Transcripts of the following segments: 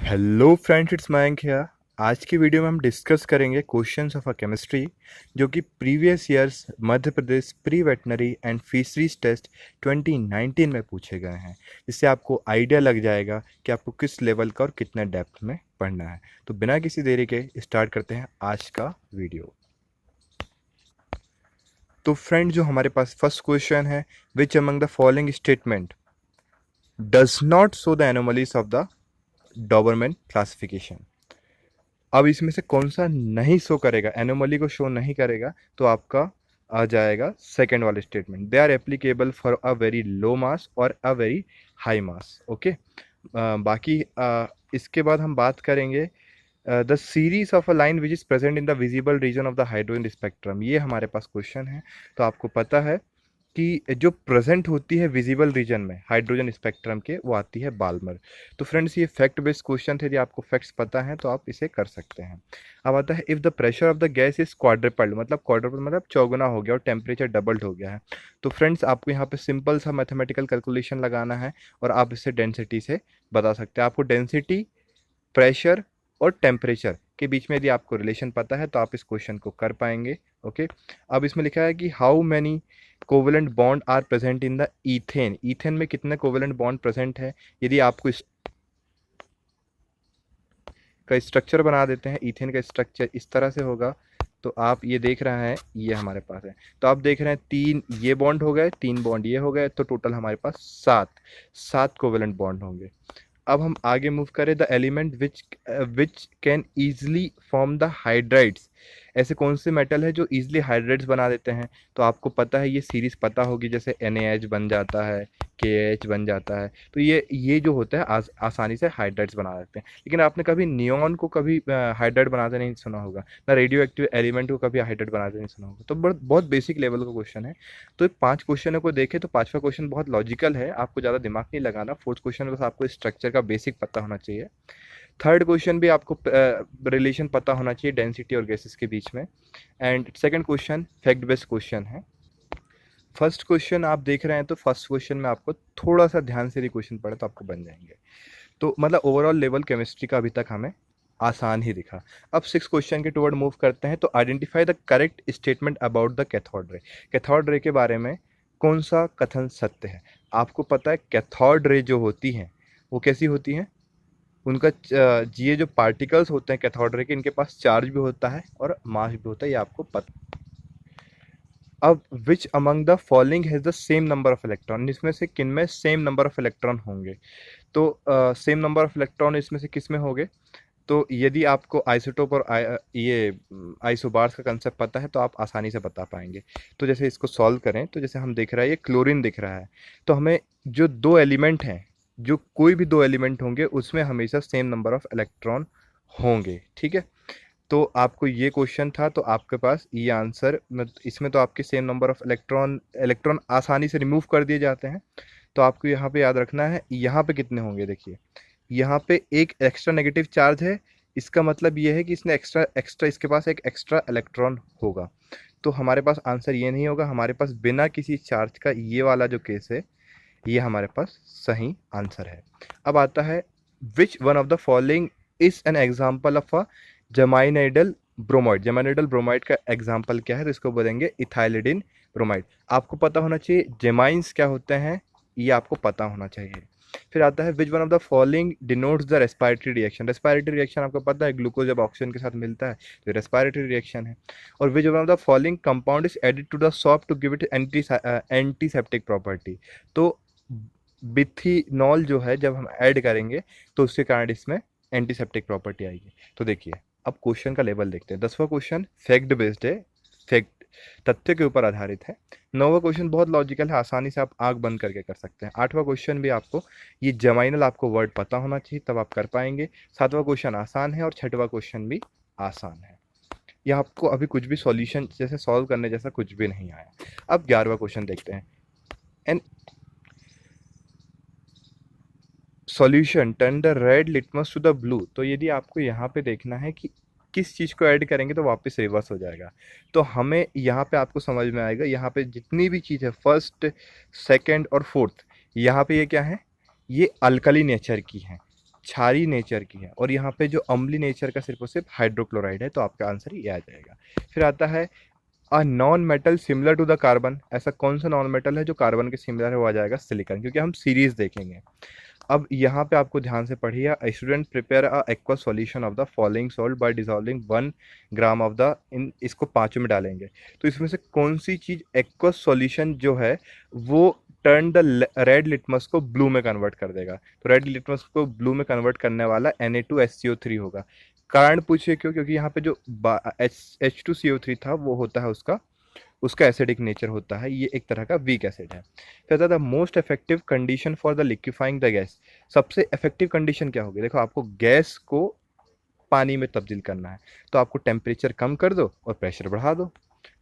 Hello friends, it's Mayank here. आज की video में हम डिस्कस करेंगे क्वेश्चंस ऑफ अ केमिस्ट्री जो कि previous years Madhya Pradesh pre veterinary and fisheries test 2019 में पूछे गए हैं, जिससे आपको आइडिया लग जाएगा कि आपको किस लेवल का और कितने डेप्थ में पढ़ना है। तो बिना किसी देरी के स्टार्ट करते हैं आज का वीडियो। तो फ्रेंड, जो हमारे पास फर्स्ट क्वेश्चन है, which among the following statement does not show the anomalies of the Dobereiner classification. अब इसमें से कौन सा नहीं शो करेगा, एनोमली को शो नहीं करेगा, तो आपका आ जाएगा सेकेंड वाला statement, they are applicable for a very low mass और a very high mass. Okay, बाकी इसके बाद हम बात करेंगे the series of a line which is present in the visible region of the hydrogen spectrum. ये हमारे पास क्वेश्चन है। तो आपको पता है कि जो प्रेजेंट होती है विजिबल रीजन में हाइड्रोजन स्पेक्ट्रम के, वो आती है बाल्मर। तो फ्रेंड्स, ये फैक्ट बेस्ड क्वेश्चन थे। यदि आपको फैक्ट्स पता है तो आप इसे कर सकते हैं। अब आता है, if the pressure of the gas is quadrupled, मतलब क्वाड्रिपल मतलब चौगुना हो गया और टेम्परेचर डबल्ड हो गया है। तो फ्रेंड्स, आपको यहाँ पे सिंपल सा मैथमेटिकल कैलकुलेशन लगाना है और आप इसे डेंसिटी से बता सकते हैं। आपको डेंसिटी, प्रेशर और टेम्परेचर के बीच में यदि आपको रिलेशन पता है तो आप इस क्वेश्चन को कर पाएंगे। ओके, अब इसमें लिखा है कि how many covalent bond are present in the ethane. Ethane में कितने कोवेलेंट बॉन्ड प्रेजेंट है। यदि आपको का स्ट्रक्चर बना देते हैं, ईथेन का स्ट्रक्चर इस तरह से होगा। तो आप ये देख रहे हैं, ये हमारे पास है। तो आप देख रहे हैं, तीन ये बॉन्ड हो गए, तीन बॉन्ड ये हो गए, तो टोटल हमारे पास सात सात कोवेलेंट बॉन्ड होंगे। अब हम आगे मूव करें, the element which can easily form the hydrides. ऐसे कौन से मेटल है जो ईजिली हाइड्राइड्स बना देते हैं। तो आपको पता है, ये सीरीज पता होगी, जैसे NaH बन जाता है, KH बन जाता है। तो ये जो होता है आसानी से हाइड्राइड्स बना देते हैं। लेकिन आपने कभी नियॉन को कभी हाइड्राइड बनाते नहीं सुना होगा, ना रेडियो एक्टिव एलिमेंट को कभी हाइड्राइड बनाते नहीं सुना होगा। तो बहुत बेसिक लेवल का क्वेश्चन है। तो पांच क्वेश्चनों को देखें तो पांचवा क्वेश्चन बहुत लॉजिकल है, आपको ज़्यादा दिमाग नहीं लगाना। फोर्थ क्वेश्चन में बस आपको स्ट्रक्चर का बेसिक पता होना चाहिए। थर्ड क्वेश्चन भी आपको रिलेशन पता होना चाहिए डेंसिटी और गैसेस के बीच में। And second question fact based question है। फर्स्ट क्वेश्चन आप देख रहे हैं, तो फर्स्ट क्वेश्चन में आपको थोड़ा सा ध्यान से भी क्वेश्चन पढ़े तो आपको बन जाएंगे। तो मतलब ओवरऑल लेवल केमिस्ट्री का अभी तक हमें आसान ही दिखा। अब सिक्स क्वेश्चन के टुवर्ड मूव करते हैं। तो identify the correct statement about the cathode ray. Cathode ray के बारे में कौन सा कथन सत्य है। आपको पता है, कैथोड रे जो होती हैं वो कैसी होती हैं, उनका ये जो पार्टिकल्स होते हैं कैथोड रे के, इनके पास चार्ज भी होता है और मास भी होता है, ये आपको पता। अब विच among the following has the same number of electron, इसमें से किन में सेम नंबर ऑफ इलेक्ट्रॉन होंगे। तो सेम नंबर ऑफ इलेक्ट्रॉन इसमें से किस में होंगे। तो यदि आपको आइसोटोप और ये आइसोबार्स का कंसेप्ट पता है तो आप आसानी से बता पाएंगे। तो जैसे इसको सॉल्व करें, तो जैसे हम देख रहा है ये क्लोरीन दिख रहा है। तो हमें जो दो एलिमेंट हैं, जो कोई भी दो एलिमेंट होंगे उसमें हमेशा सेम नंबर ऑफ इलेक्ट्रॉन होंगे। ठीक है, तो आपको ये क्वेश्चन था तो आपके पास ये आंसर, इसमें तो आपके same number of electron electron आसानी से रिमूव कर दिए जाते हैं। तो आपको यहाँ पे याद रखना है, यहाँ पे कितने होंगे। देखिए, यहाँ पे एक एक्स्ट्रा नेगेटिव चार्ज है, इसका मतलब ये है कि इसने एक्स्ट्रा एक्स्ट्रा इसके पास एक एक्स्ट्रा इलेक्ट्रॉन होगा। तो हमारे पास आंसर ये नहीं होगा, हमारे पास बिना किसी चार्ज का ये वाला जो केस है, ये हमारे पास सही आंसर है। अब आता है, which one of the following is an example of a geminal bromide. Geminal bromide का एग्जाम्पल क्या है, तो इसको बोलेंगे इथाइलिडिन ब्रोमाइड। आपको पता होना चाहिए जेमाइंस क्या होते हैं, ये आपको पता होना चाहिए। फिर आता है, which one of the following denotes the respiratory reaction. Respiratory reaction आपको पता है, ग्लूकोज जब ऑक्सीजन के साथ मिलता है तो रेस्पिरेटरी रिएक्शन है। और which one of the following compound is added to the soap to give it antiseptic property. तो बिथिनॉल जो है, जब हम ऐड करेंगे तो उसके कारण इसमें एंटीसेप्टिक प्रॉपर्टी आएगी। तो देखिए, अब क्वेश्चन का लेवल देखते हैं। 10वां क्वेश्चन फैक्ट बेस्ड है, फैक्ट तथ्य के ऊपर आधारित है। 9वां क्वेश्चन बहुत लॉजिकल है, आसानी से आप आंख बंद करके कर सकते हैं। 8वां क्वेश्चन भी आपको ये जमाइनल आपको वर्ड पता होना चाहिए, तब आप कर पाएंगे। 7वां क्वेश्चन आसान है और 6वां क्वेश्चन भी आसान है। यह आपको अभी कुछ भी सॉल्यूशन जैसे सॉल्व करने जैसा कुछ भी नहीं आया। अब 11वां क्वेश्चन देखते हैं। An solution turn the red litmus to the blue. तो यदि आपको यहाँ पे देखना है कि किस चीज़ को ऐड करेंगे तो वापस रिवर्स हो जाएगा, तो हमें यहाँ पे आपको समझ में आएगा, यहाँ पे जितनी भी चीज़ है फर्स्ट, सेकंड और फोर्थ, यहाँ पे ये क्या है, ये अल्कली नेचर की हैं। क्षारी नेचर की है, और यहाँ पे जो अम्लीय नेचर का सिर्फ और सिर्फ हाइड्रोक्लोराइड है, तो आपका आंसर ये आ जाएगा। फिर आता है a non metal similar to the carbon. ऐसा कौन सा नॉन मेटल है जो कार्बन के सिमिलर है? वो आ जाएगा सिलिकॉन, क्योंकि हम सीरीज देखेंगे। अब यहाँ पे आपको ध्यान से पढ़िए, student prepare a aqua solution of the following salt bye dissolving 1 gram of the in, इसको पाँचों में डालेंगे। तो इसमें से कौन सी चीज़ एक्वा सॉल्यूशन जो है वो टर्न द रेड लिटमस को ब्लू में कन्वर्ट कर देगा? तो रेड लिटमस को ब्लू में कन्वर्ट करने वाला Na2SCO3 होगा। कारण पूछिए क्यों? क्योंकि यहाँ पे जो H2CO3 था वो होता है उसका एसिडिक नेचर होता है, ये एक तरह का वीक एसिड है। फिर the most effective condition for the liquefying the gas. सबसे इफेक्टिव कंडीशन क्या होगी? देखो, आपको गैस को पानी में तब्दील करना है, तो आपको टेम्परेचर कम कर दो और प्रेशर बढ़ा दो,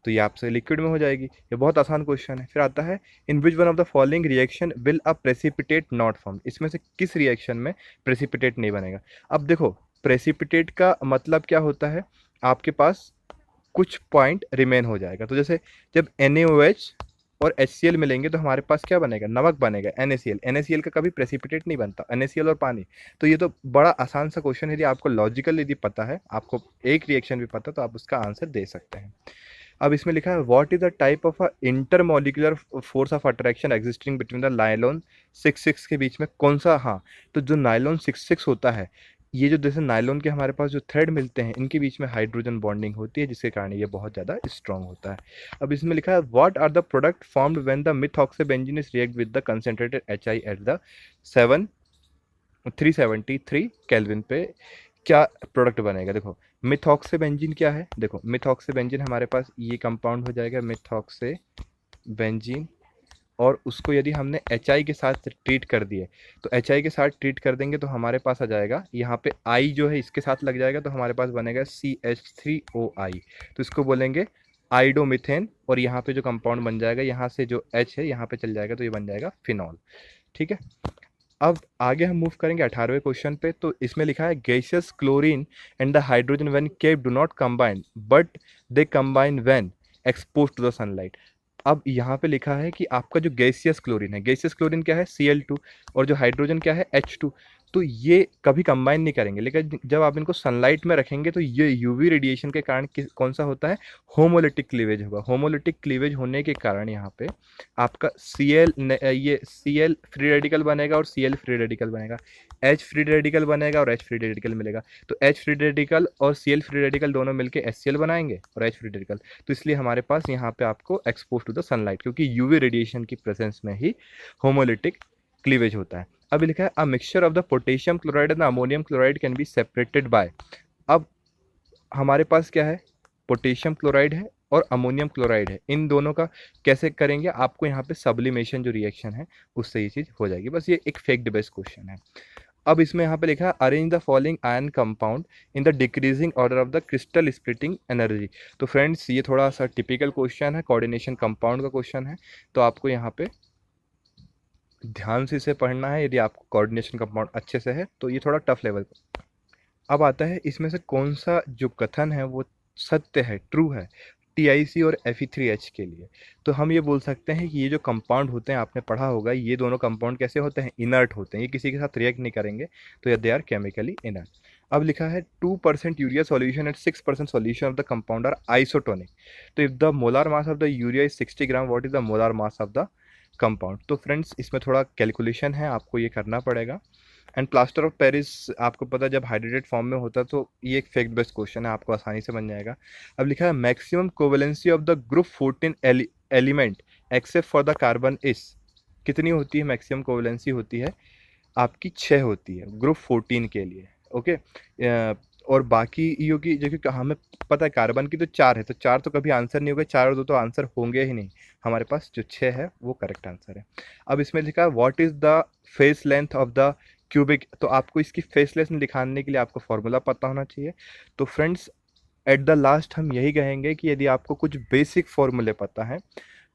तो ये आपसे लिक्विड में हो जाएगी। ये बहुत आसान क्वेश्चन है। फिर आता है in which one of the following reaction will a precipitate not form. इसमें से किस रिएक्शन में प्रेसिपिटेट नहीं बनेगा? अब देखो, प्रेसिपिटेट का मतलब क्या होता है? आपके पास कुछ पॉइंट रिमेन हो जाएगा। तो जैसे जब NaOH और HCl मिलेंगे तो हमारे पास क्या बनेगा? नमक बनेगा, NaCl। NaCl का कभी प्रेसिपिटेट नहीं बनता, NaCl और पानी। तो ये तो बड़ा आसान सा क्वेश्चन है। यदि आपको लॉजिकल यदि पता है, आपको एक रिएक्शन भी पता, तो आप उसका आंसर दे सकते हैं। अब इसमें लिखा है what is the type of a intermolecular force of attraction existing between the nylon 66 के बीच में कौन सा? हाँ, तो जो नायलॉन 66 होता है, ये जो जैसे नायलॉन के हमारे पास जो थ्रेड मिलते हैं, इनके बीच में हाइड्रोजन बॉन्डिंग होती है, जिसके कारण ये बहुत ज़्यादा स्ट्रॉन्ग होता है। अब इसमें लिखा है what are the product formed when the methoxybenzene is react with the concentrated HI at the 373 kelvin पे क्या प्रोडक्ट बनेगा? देखो, मिथऑक्सीबेंजीन क्या है? देखो, मिथऑक्सीबेंजीन हमारे पास ये कंपाउंड हो जाएगा मिथऑक्सीबेंजीन, और उसको यदि हमने HI के साथ ट्रीट कर दिए, तो HI के साथ ट्रीट कर देंगे तो हमारे पास आ जाएगा, यहाँ पे I जो है इसके साथ लग जाएगा, तो हमारे पास बनेगा CH3OI। तो इसको बोलेंगे आइडोमिथेन, और यहाँ पे जो कंपाउंड बन जाएगा, यहाँ से जो H है यहाँ पे चल जाएगा, तो ये बन जाएगा फिनॉल। ठीक है, अब आगे हम मूव करेंगे 18वें क्वेश्चन पे। तो इसमें लिखा है gaseous chlorine and the hydrogen when kept do not combine but they combine when expose to the sunlight. अब यहाँ पे लिखा है कि आपका जो गैसियस क्लोरीन है, गैसियस क्लोरीन क्या है? Cl2, और जो हाइड्रोजन क्या है? H2। तो ये कभी कंबाइन नहीं करेंगे, लेकिन जब आप इनको सनलाइट में रखेंगे तो ये यूवी रेडिएशन के कारण कौन सा होता है? होमोलिटिक क्लीवेज होगा। होमोलिटिक क्लीवेज होने के कारण यहाँ पे आपका ये Cl फ्री रेडिकल बनेगा और Cl फ्री रेडिकल बनेगा, H फ्री रेडिकल बनेगा और H फ्री रेडिकल मिलेगा। तो H फ्री रेडिकल और Cl फ्री रेडिकल दोनों मिलके HCl बनाएंगे और H फ्री रेडिकल। तो इसलिए हमारे पास यहाँ पे आपको एक्सपोज टू द सनलाइट, क्योंकि यूवी रेडिएशन की प्रेजेंस में ही होमोलिटिक क्लीवेज होता है। अब लिखा है a mixture of the potassium chloride and ammonium chloride can be separated by. अब हमारे पास क्या है? पोटेशियम क्लोराइड है और अमोनियम क्लोराइड है, इन दोनों का कैसे करेंगे? आपको यहाँ पे सब्लिमेशन जो रिएक्शन है उससे ये चीज़ हो जाएगी। बस ये एक फैक्ट बेस्ड क्वेश्चन है। अब इसमें यहाँ पे लिखा है arrange the following ion compound in the decreasing order of the crystal splitting energy. तो फ्रेंड्स, ये थोड़ा सा टिपिकल क्वेश्चन है, कोऑर्डिनेशन कंपाउंड का क्वेश्चन है, तो आपको यहाँ पे ध्यान से इसे पढ़ना है। यदि आपको कोऑर्डिनेशन कंपाउंड अच्छे से है तो ये थोड़ा टफ लेवल पर। अब आता है इसमें से कौन सा जो कथन है वो सत्य है, ट्रू है, TiC और Fe3H के लिए। तो हम ये बोल सकते हैं कि ये जो कंपाउंड होते हैं, आपने पढ़ा होगा, ये दोनों कंपाउंड कैसे होते हैं? इनर्ट होते हैं, ये किसी के साथ रिएक्ट नहीं करेंगे, तो ये दे आर केमिकली इनर्ट। अब लिखा है 2% urea solution and 6% solution of the compound are isotonic. तो if the molar mass of the urea is 60 gram, what is the molar mass of the compound? तो friends, इसमें थोड़ा calculation है, आपको ये करना पड़ेगा। एंड प्लास्टर ऑफ पेरिस आपको पता है जब हाइड्रेटेड फॉर्म में होता है, तो ये एक फैक्ट बेस्ड क्वेश्चन है, आपको आसानी से बन जाएगा। अब लिखा है maximum covalency of the group 14 element except for the carbon is. कितनी होती है मैक्सिमम कोवेलेंसी? होती है आपकी 6 होती है ग्रुप 14 के लिए। ओके, और बाकी ईओ की जो कि हमें पता है कार्बन की तो 4 है, तो 4 तो कभी आंसर नहीं होगा, 4 और 2 तो आंसर होंगे ही नहीं। हमारे पास जो 6 है वो करेक्ट आंसर है। अब इसमें लिखा है what is the face length of the cubic. तो आपको इसकी फेस लेंथ दिखाने के लिए आपको फॉर्मूला पता होना चाहिए। तो फ्रेंड्स, एट द लास्ट हम यही कहेंगे कि यदि आपको कुछ बेसिक फॉर्मूले पता है,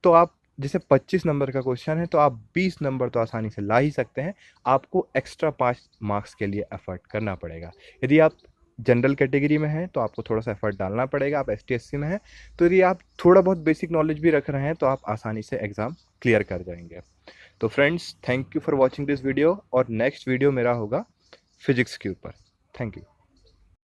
तो आप जैसे 25 नंबर का क्वेश्चन है तो आप 20 नंबर तो आसानी से ला ही सकते हैं। आपको एक्स्ट्रा 5 मार्क्स के लिए एफर्ट करना पड़ेगा। यदि आप जनरल कैटेगरी में हैं तो आपको थोड़ा सा एफर्ट डालना पड़ेगा, आप ST/SC में हैं तो यदि आप थोड़ा बहुत बेसिक नॉलेज भी रख रहे हैं तो आप आसानी से एग्ज़ाम क्लियर कर जाएंगे। तो friends, thank you for watching this video, और नेक्स्ट वीडियो मेरा होगा फिजिक्स के ऊपर। Thank you.